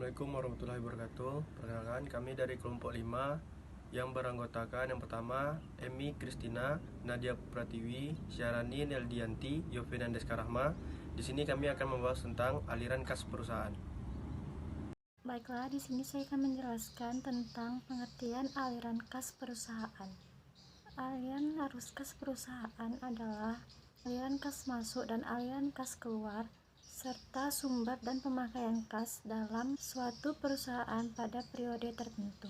Assalamualaikum warahmatullahi wabarakatuh. Perkenalkan, kami dari kelompok 5 yang beranggotakan yang pertama Emi Kristina, Nadia Pratiwi, Syarani Neldianti, Yofinandes Karahma. Di sini kami akan membahas tentang aliran kas perusahaan. Baiklah, di sini saya akan menjelaskan tentang pengertian aliran kas perusahaan. Aliran arus kas perusahaan adalah aliran kas masuk dan aliran kas keluar, serta sumber dan pemakaian kas dalam suatu perusahaan pada periode tertentu.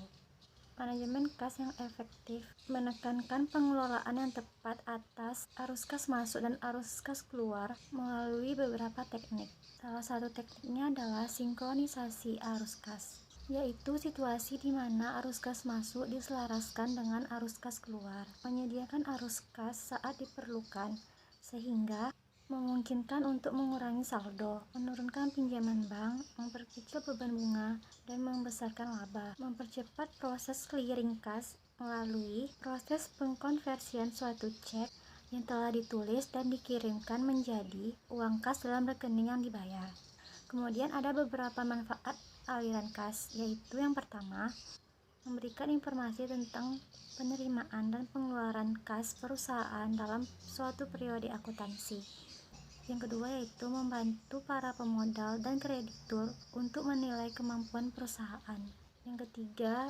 Manajemen kas yang efektif menekankan pengelolaan yang tepat atas arus kas masuk dan arus kas keluar melalui beberapa teknik. Salah satu tekniknya adalah sinkronisasi arus kas, yaitu situasi di mana arus kas masuk diselaraskan dengan arus kas keluar, menyediakan arus kas saat diperlukan, sehingga memungkinkan untuk mengurangi saldo, menurunkan pinjaman bank, memperkecil beban bunga, dan membesarkan laba, mempercepat proses clearing kas melalui proses pengkonversian suatu cek yang telah ditulis dan dikirimkan menjadi uang kas dalam rekening yang dibayar. Kemudian ada beberapa manfaat aliran kas, yaitu yang pertama, memberikan informasi tentang penerimaan dan pengeluaran kas perusahaan dalam suatu periode akuntansi. Yang kedua yaitu membantu para pemodal dan kreditur untuk menilai kemampuan perusahaan. Yang ketiga,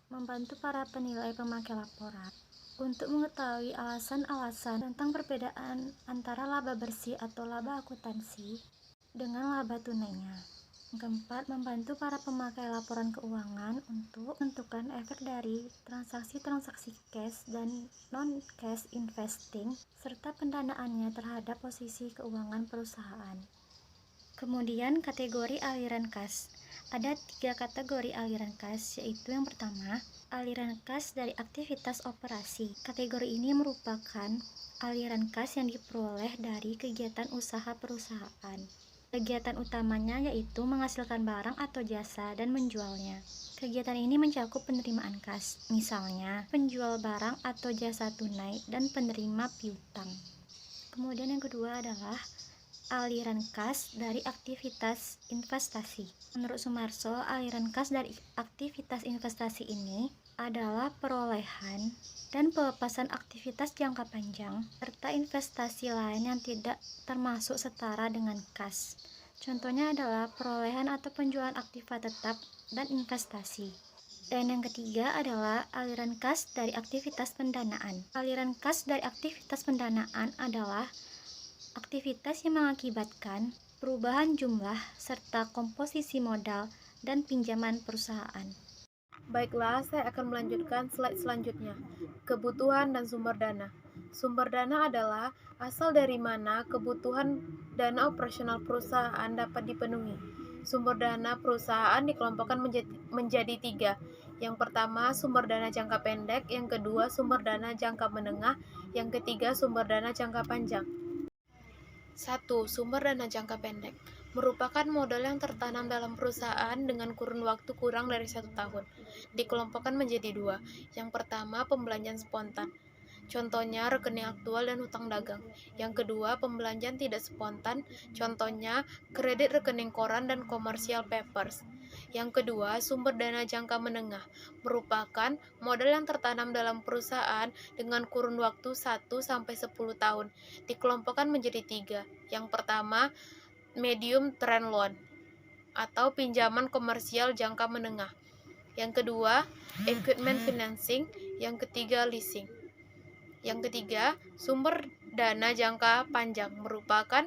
membantu para penilai pemakai laporan untuk mengetahui alasan-alasan tentang perbedaan antara laba bersih atau laba akuntansi dengan laba tunainya. Yang keempat, membantu para pemakai laporan keuangan untuk menentukan efek dari transaksi-transaksi cash dan non-cash investing serta pendanaannya terhadap posisi keuangan perusahaan. Kemudian kategori aliran kas. Ada 3 kategori aliran kas, yaitu yang pertama, aliran kas dari aktivitas operasi. Kategori ini merupakan aliran kas yang diperoleh dari kegiatan usaha perusahaan. Kegiatan utamanya yaitu menghasilkan barang atau jasa dan menjualnya. Kegiatan ini mencakup penerimaan kas, misalnya penjual barang atau jasa tunai dan penerima piutang. Kemudian yang kedua adalah aliran kas dari aktivitas investasi. Menurut Sumarso, aliran kas dari aktivitas investasi ini adalah perolehan dan pelepasan aktivitas jangka panjang serta investasi lain yang tidak termasuk setara dengan kas. Contohnya adalah perolehan atau penjualan aktiva tetap dan investasi. Dan yang ketiga adalah aliran kas dari aktivitas pendanaan. Aliran kas dari aktivitas pendanaan adalah aktivitas yang mengakibatkan perubahan jumlah serta komposisi modal dan pinjaman perusahaan. Baiklah, saya akan melanjutkan slide selanjutnya. Kebutuhan dan sumber dana. Sumber dana adalah asal dari mana kebutuhan dana operasional perusahaan dapat dipenuhi. Sumber dana perusahaan dikelompokkan menjadi 3. Yang pertama, sumber dana jangka pendek. Yang kedua, sumber dana jangka menengah. Yang ketiga, sumber dana jangka panjang. 1. Sumber dana jangka pendek merupakan modal yang tertanam dalam perusahaan dengan kurun waktu kurang dari 1 tahun. Dikelompokkan menjadi 2. Yang pertama, pembelanjaan spontan. Contohnya rekening aktual dan hutang dagang. Yang kedua, pembelanjaan tidak spontan. Contohnya kredit rekening koran dan commercial papers. Yang kedua, sumber dana jangka menengah merupakan modal yang tertanam dalam perusahaan dengan kurun waktu 1-10 tahun. Dikelompokkan menjadi 3. Yang pertama, medium term loan atau pinjaman komersial jangka menengah. Yang kedua, equipment financing. Yang ketiga, leasing. Yang ketiga, sumber dana jangka panjang merupakan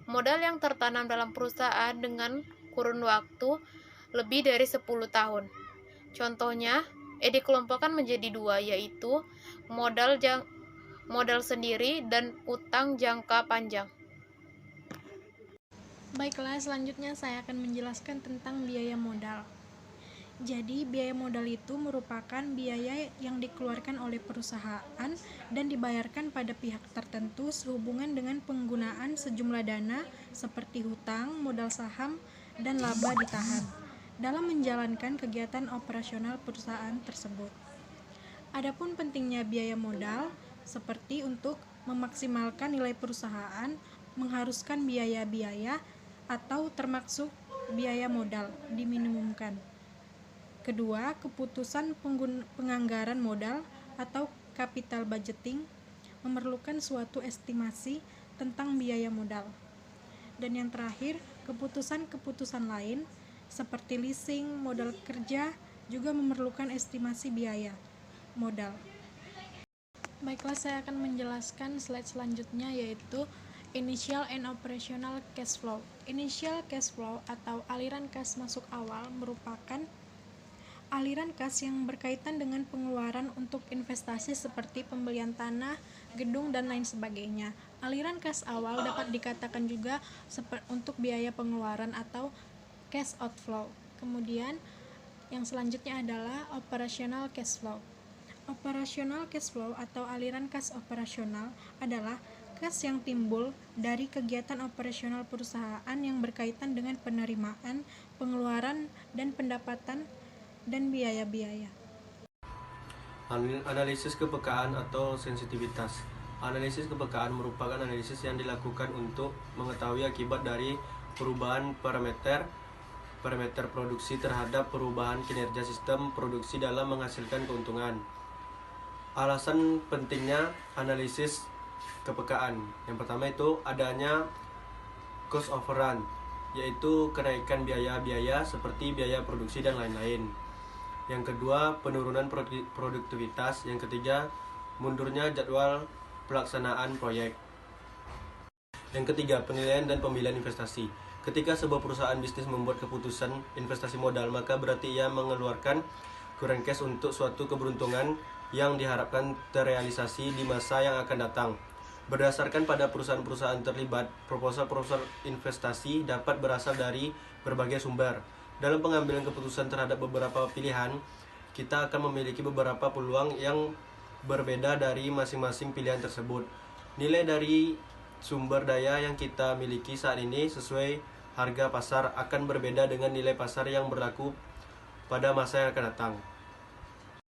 modal yang tertanam dalam perusahaan dengan kurun waktu lebih dari 10 tahun. Contohnya, dikelompokkan menjadi 2, yaitu modal sendiri dan utang jangka panjang. Baiklah, selanjutnya saya akan menjelaskan tentang biaya modal. Jadi, biaya modal itu merupakan biaya yang dikeluarkan oleh perusahaan dan dibayarkan pada pihak tertentu sehubungan dengan penggunaan sejumlah dana seperti hutang, modal saham, dan laba ditahan dalam menjalankan kegiatan operasional perusahaan tersebut. Adapun pentingnya biaya modal seperti untuk memaksimalkan nilai perusahaan, mengharuskan biaya-biaya atau termasuk biaya modal diminimumkan. Kedua, keputusan penganggaran modal atau capital budgeting memerlukan suatu estimasi tentang biaya modal. Dan yang terakhir, keputusan-keputusan lain seperti leasing, modal kerja juga memerlukan estimasi biaya modal. Baiklah, saya akan menjelaskan slide selanjutnya, yaitu Initial and Operational Cash Flow. Initial cash flow atau aliran kas masuk awal merupakan aliran kas yang berkaitan dengan pengeluaran untuk investasi seperti pembelian tanah, gedung, dan lain sebagainya. Aliran kas awal dapat dikatakan juga untuk biaya pengeluaran atau cash outflow. Kemudian yang selanjutnya adalah operational cash flow. Operational cash flow atau aliran kas operasional adalah kas yang timbul dari kegiatan operasional perusahaan yang berkaitan dengan penerimaan, pengeluaran, dan pendapatan dan biaya-biaya. Analisis kepekaan atau sensitivitas. Analisis kepekaan merupakan analisis yang dilakukan untuk mengetahui akibat dari perubahan parameter produksi terhadap perubahan kinerja sistem produksi dalam menghasilkan keuntungan. Alasan pentingnya analisis kepekaan. Yang pertama itu adanya cost overrun, yaitu kenaikan biaya-biaya seperti biaya produksi dan lain-lain. Yang kedua, penurunan produktivitas. Yang ketiga, mundurnya jadwal pelaksanaan proyek. Yang ketiga, penilaian dan pemilihan investasi. Ketika sebuah perusahaan bisnis membuat keputusan investasi modal, maka berarti ia mengeluarkan current cash untuk suatu keberuntungan yang diharapkan terrealisasi di masa yang akan datang. Berdasarkan pada perusahaan-perusahaan terlibat, proposal-proposal investasi dapat berasal dari berbagai sumber. Dalam pengambilan keputusan terhadap beberapa pilihan, kita akan memiliki beberapa peluang yang berbeda dari masing-masing pilihan tersebut. Nilai dari sumber daya yang kita miliki saat ini sesuai harga pasar akan berbeda dengan nilai pasar yang berlaku pada masa yang akan datang.